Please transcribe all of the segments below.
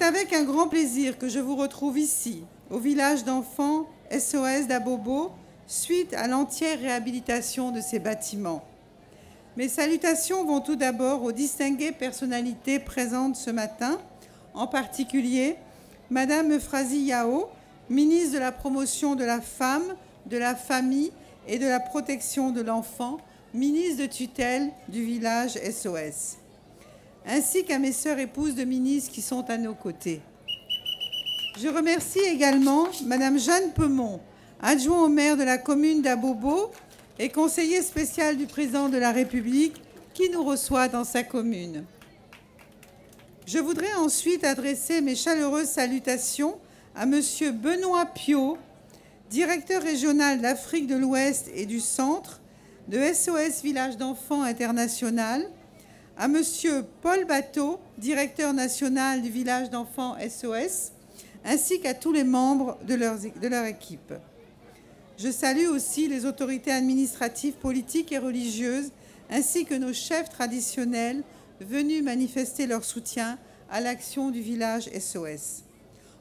C'est avec un grand plaisir que je vous retrouve ici, au village d'enfants SOS d'Abobo, suite à l'entière réhabilitation de ces bâtiments. Mes salutations vont tout d'abord aux distinguées personnalités présentes ce matin, en particulier Madame Euphrasi Yao, ministre de la Promotion de la Femme, de la Famille et de la Protection de l'Enfant, ministre de tutelle du village SOS, ainsi qu'à mes sœurs épouses de ministres qui sont à nos côtés. Je remercie également Madame Jeanne Peumont, adjoint au maire de la commune d'Abobo et conseiller spécial du président de la République, qui nous reçoit dans sa commune. Je voudrais ensuite adresser mes chaleureuses salutations à Monsieur Benoît Piot, directeur régional d'Afrique de l'Ouest et du Centre de SOS Village d'Enfants International, à Monsieur Paul Bateau, directeur national du village d'enfants SOS, ainsi qu'à tous les membres de leur équipe. Je salue aussi les autorités administratives, politiques et religieuses, ainsi que nos chefs traditionnels venus manifester leur soutien à l'action du village SOS.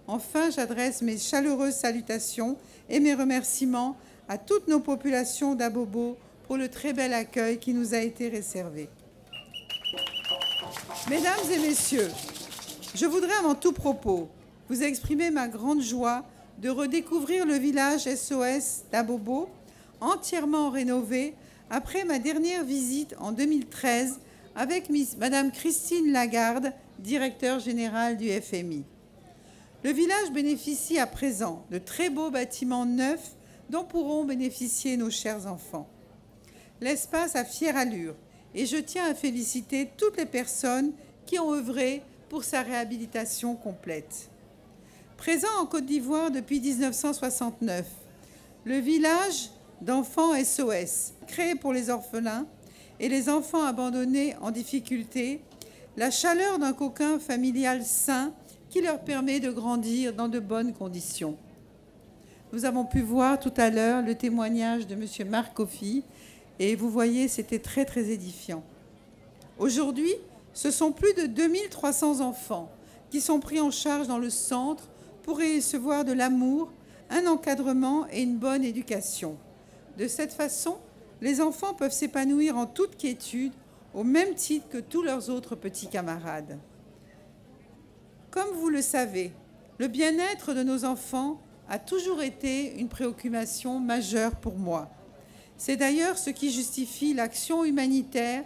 Enfin, j'adresse mes chaleureuses salutations et mes remerciements à toutes nos populations d'Abobo pour le très bel accueil qui nous a été réservé. Mesdames et messieurs, je voudrais avant tout propos vous exprimer ma grande joie de redécouvrir le village SOS d'Abobo, entièrement rénové après ma dernière visite en 2013 avec Madame Christine Lagarde, directeur général du FMI. Le village bénéficie à présent de très beaux bâtiments neufs dont pourront bénéficier nos chers enfants. L'espace a fière allure et je tiens à féliciter toutes les personnes qui ont œuvré pour sa réhabilitation complète. Présent en Côte d'Ivoire depuis 1969, le village d'enfants SOS, créé pour les orphelins et les enfants abandonnés en difficulté, la chaleur d'un cocon familial sain qui leur permet de grandir dans de bonnes conditions. Nous avons pu voir tout à l'heure le témoignage de M. Marc Kofi et vous voyez, c'était très très édifiant. Aujourd'hui, ce sont plus de 2300 enfants qui sont pris en charge dans le centre pour recevoir de l'amour, un encadrement et une bonne éducation. De cette façon, les enfants peuvent s'épanouir en toute quiétude, au même titre que tous leurs autres petits camarades. Comme vous le savez, le bien-être de nos enfants a toujours été une préoccupation majeure pour moi. C'est d'ailleurs ce qui justifie l'action humanitaire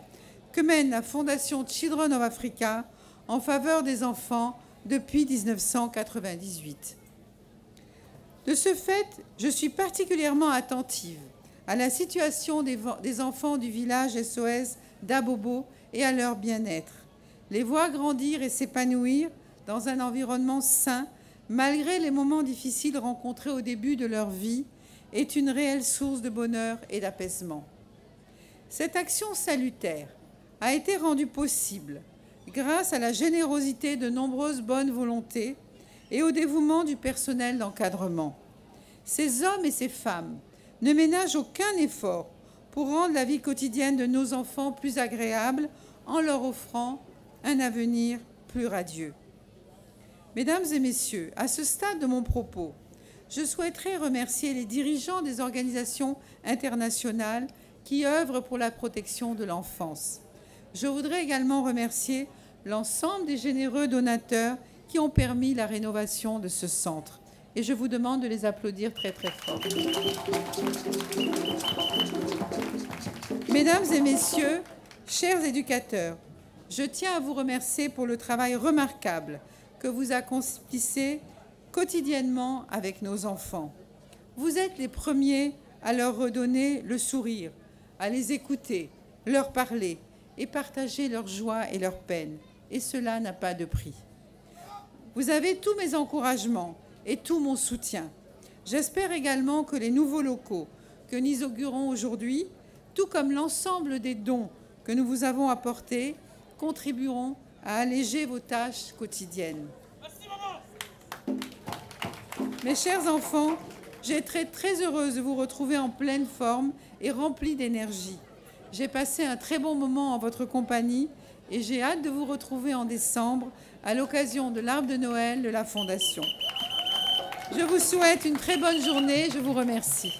que mène la Fondation Children of Africa en faveur des enfants depuis 1998. De ce fait, je suis particulièrement attentive à la situation des enfants du village SOS d'Abobo et à leur bien-être. Les voir grandir et s'épanouir dans un environnement sain, malgré les moments difficiles rencontrés au début de leur vie, est une réelle source de bonheur et d'apaisement. Cette action salutaire a été rendue possible grâce à la générosité de nombreuses bonnes volontés et au dévouement du personnel d'encadrement. Ces hommes et ces femmes ne ménagent aucun effort pour rendre la vie quotidienne de nos enfants plus agréable en leur offrant un avenir plus radieux. Mesdames et messieurs, à ce stade de mon propos, je souhaiterais remercier les dirigeants des organisations internationales qui œuvrent pour la protection de l'enfance. Je voudrais également remercier l'ensemble des généreux donateurs qui ont permis la rénovation de ce centre. Et je vous demande de les applaudir très très fort. Mesdames et messieurs, chers éducateurs, je tiens à vous remercier pour le travail remarquable que vous accomplissez quotidiennement avec nos enfants. Vous êtes les premiers à leur redonner le sourire, à les écouter, leur parler et partager leur joie et leur peine. Et cela n'a pas de prix. Vous avez tous mes encouragements et tout mon soutien. J'espère également que les nouveaux locaux que nous inaugurons aujourd'hui, tout comme l'ensemble des dons que nous vous avons apportés, contribueront à alléger vos tâches quotidiennes. Merci, maman. Mes chers enfants, j'ai été très heureuse de vous retrouver en pleine forme et remplie d'énergie. J'ai passé un très bon moment en votre compagnie et j'ai hâte de vous retrouver en décembre à l'occasion de l'arbre de Noël de la Fondation. Je vous souhaite une très bonne journée. Je vous remercie.